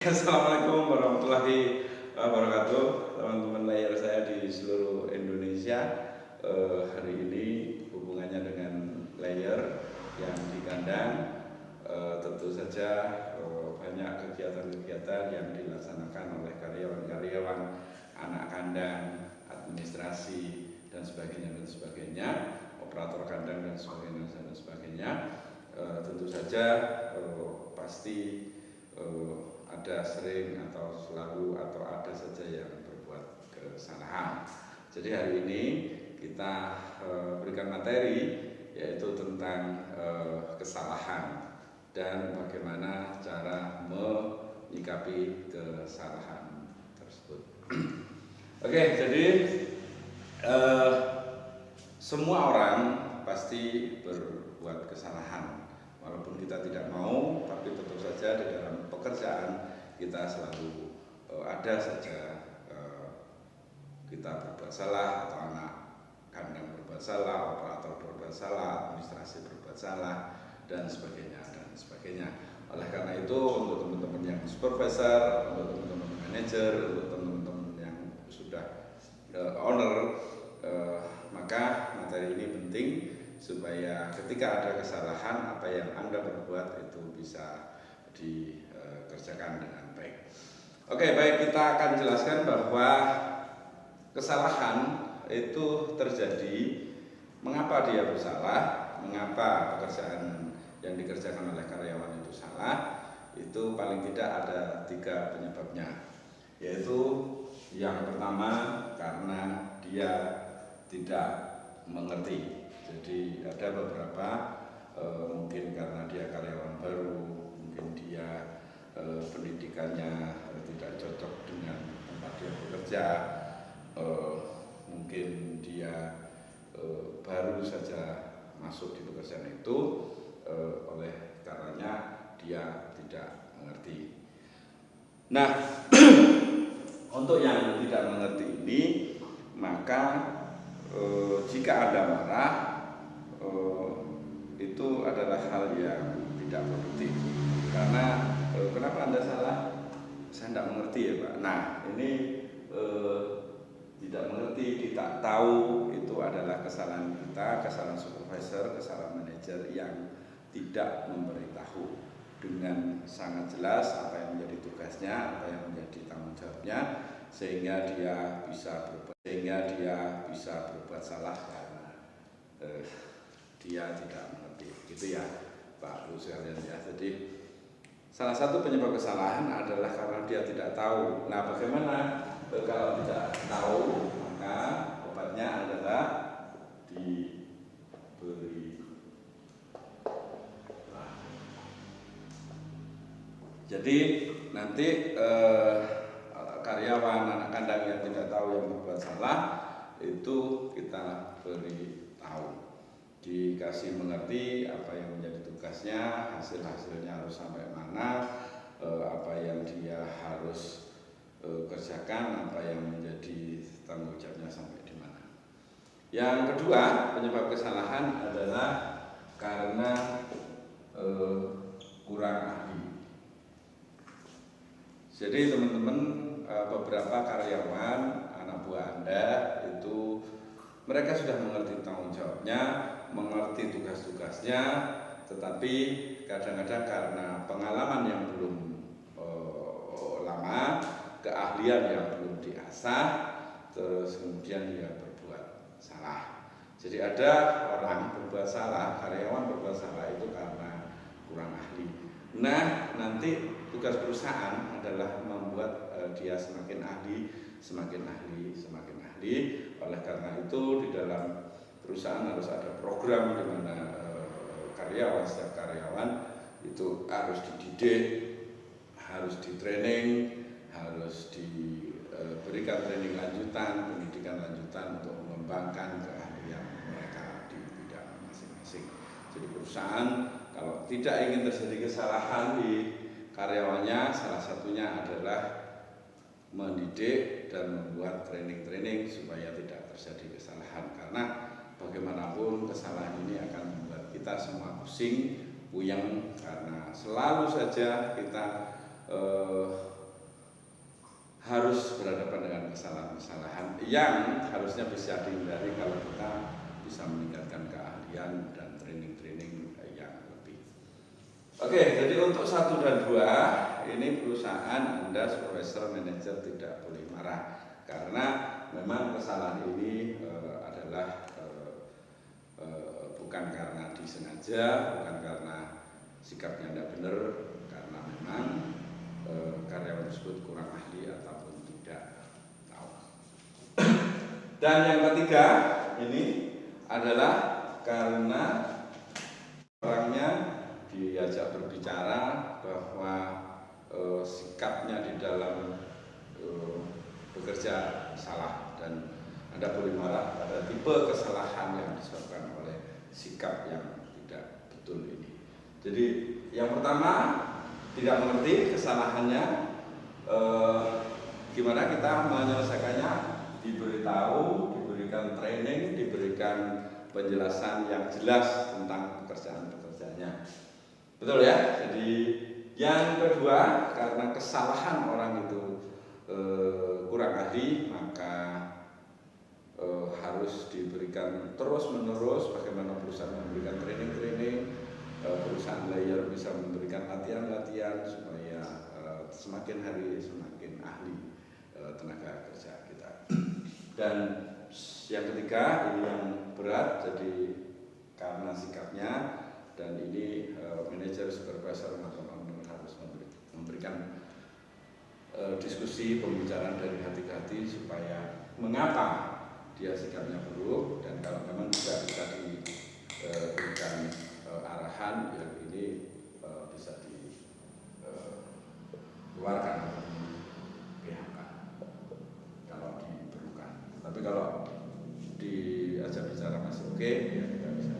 Assalamualaikum warahmatullahi wabarakatuh, teman-teman layar saya di seluruh Indonesia. Hari ini hubungannya dengan layar yang di kandang. Tentu saja banyak kegiatan-kegiatan yang dilaksanakan oleh karyawan-karyawan, anak kandang, administrasi dan sebagainya, operator kandang dan sebagainya. Tentu saja pasti ada sering atau selalu atau ada saja yang berbuat kesalahan. Jadi hari ini kita berikan materi yaitu tentang kesalahan dan bagaimana cara menyikapi kesalahan tersebut. Oke, jadi semua orang pasti berbuat kesalahan. Walaupun kita tidak mau, tapi tentu saja di dalam pekerjaan kita selalu ada saja kita berbuat salah, atau anak kandang berbuat salah, operator berbuat salah, administrasi berbuat salah, dan sebagainya. Oleh karena itu, untuk teman-teman yang supervisor, untuk teman-teman manajer, untuk teman-teman yang sudah owner, maka materi ini penting supaya ketika ada kesalahan, apa yang Anda berbuat itu bisa dikerjakan dengan baik. Oke, baik, kita akan jelaskan bahwa kesalahan itu terjadi, mengapa dia bersalah, mengapa pekerjaan yang dikerjakan oleh karyawan itu salah. Itu paling tidak ada 3 penyebabnya, yaitu yang pertama karena dia tidak mengerti. Jadi ada beberapa mungkin karena dia karyawan baru, mungkin dia pendidikannya tidak cocok dengan tempat dia bekerja, mungkin dia baru saja masuk di pekerjaan itu, oleh karenanya dia tidak mengerti. Nah, untuk yang tidak mengerti ini, maka jika Anda marah, itu adalah hal yang tidak produktif. Karena kenapa Anda salah? Saya tidak mengerti ya Pak. Nah, ini tidak mengerti, tidak tahu, itu adalah kesalahan kita, kesalahan supervisor, kesalahan manajer yang tidak memberitahu dengan sangat jelas apa yang menjadi tugasnya, apa yang menjadi tanggung jawabnya, sehingga dia bisa berbuat salah karena dia tidak mengerti, gitu ya Pak Ibu sekalian ya. Jadi salah satu penyebab kesalahan adalah karena dia tidak tahu. Nah, bagaimana kalau tidak tahu? Maka obatnya adalah diberi. Jadi nanti karyawan, anak kandang yang tidak tahu yang berbuat salah itu kita beri tahu, dikasih mengerti apa yang menjadi tugasnya, hasilnya harus sampai mana, apa yang dia harus kerjakan, apa yang menjadi tanggung jawabnya sampai di mana. Yang kedua, penyebab kesalahan adalah karena kurang ahli. Jadi teman-teman, beberapa karyawan, anak buah Anda itu mereka sudah mengerti tanggung jawabnya, mengerti tugas-tugasnya, tetapi kadang-kadang karena pengalaman yang belum lama, keahlian yang belum diasah, terus kemudian dia berbuat salah. Jadi ada orang berbuat salah, karyawan berbuat salah itu karena kurang ahli. Nah, nanti tugas perusahaan adalah membuat dia semakin ahli. Oleh karena itu di dalam perusahaan harus ada program di mana setiap karyawan itu harus dididik, harus di-training, harus diberikan training lanjutan, pendidikan lanjutan untuk mengembangkan keahlian mereka di bidang masing-masing. Jadi perusahaan kalau tidak ingin terjadi kesalahan di karyawannya, salah satunya adalah mendidik dan membuat training-training supaya tidak terjadi kesalahan. Karena bagaimanapun kesalahan ini akan membuat kita semua pusing, puyeng, karena selalu saja kita eh, harus berhadapan dengan kesalahan-kesalahan yang harusnya bisa dihindari kalau kita bisa meningkatkan keahlian dan training-training yang lebih. Oke, jadi untuk 1 dan 2 ini perusahaan Anda supervisor manajer tidak boleh marah karena memang kesalahan ini adalah bukan karena disengaja, bukan karena sikapnya tidak benar, karena memang karyawan tersebut kurang ahli ataupun tidak tahu. Dan yang ketiga ini adalah karena orangnya diajak berbicara bahwa sikapnya di dalam bekerja salah dan Anda boleh marah pada tipe kesalahan yang disebabkan oleh sikap yang tidak betul ini. Jadi yang pertama, tidak mengerti kesalahannya, gimana kita menyelesaikannya, diberitahu, diberikan training, diberikan penjelasan yang jelas tentang pekerjaan-pekerjaannya. Betul ya? Jadi yang kedua, karena kesalahan orang itu kurang ahli, maka harus diberikan terus-menerus bagaimana perusahaan memberikan training-training, perusahaan layer bisa memberikan latihan-latihan supaya semakin hari semakin ahli tenaga kerja kita. Dan yang ketiga, ini yang berat, jadi karena sikapnya, dan ini manajer, supervisor, atau owner harus memberikan diskusi, pembicaraan dari hati ke hati supaya mengapa dia sikapnya buruk, dan kalau memang tidak bisa diberikan arahan yang ini bisa dikeluarkan atau PHK kalau diperlukan. Tapi kalau diajak bicara masih oke, ya kita bisa.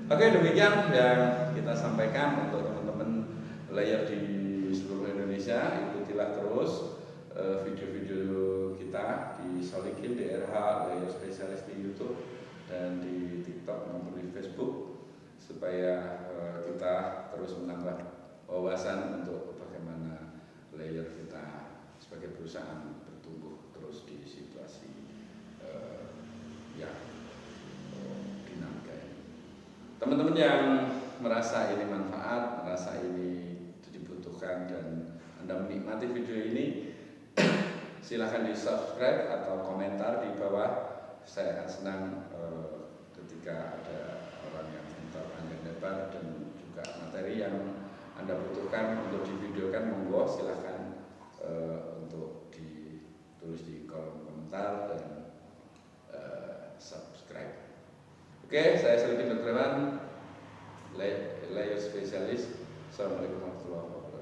Oke, demikian yang kita sampaikan untuk teman-teman layer di seluruh Indonesia. Ikutilah terus video-video kita di Solikin, DRH, layer spesialis di YouTube dan di TikTok maupun di Facebook, supaya kita terus menambah wawasan untuk bagaimana layer kita sebagai perusahaan bertumbuh terus di situasi yang dinamika ini. Teman-teman yang merasa ini manfaat, merasa ini dibutuhkan, dan Anda menikmati video ini, silahkan di subscribe atau komentar di bawah. Saya akan senang ketika ada orang yang minta panjang lebar dan juga materi yang Anda butuhkan untuk divideokan, monggo silahkan untuk ditulis di kolom komentar dan subscribe. Oke, saya Solikin Dr. Layer spesialis. Assalamualaikum warahmatullahi wabarakatuh.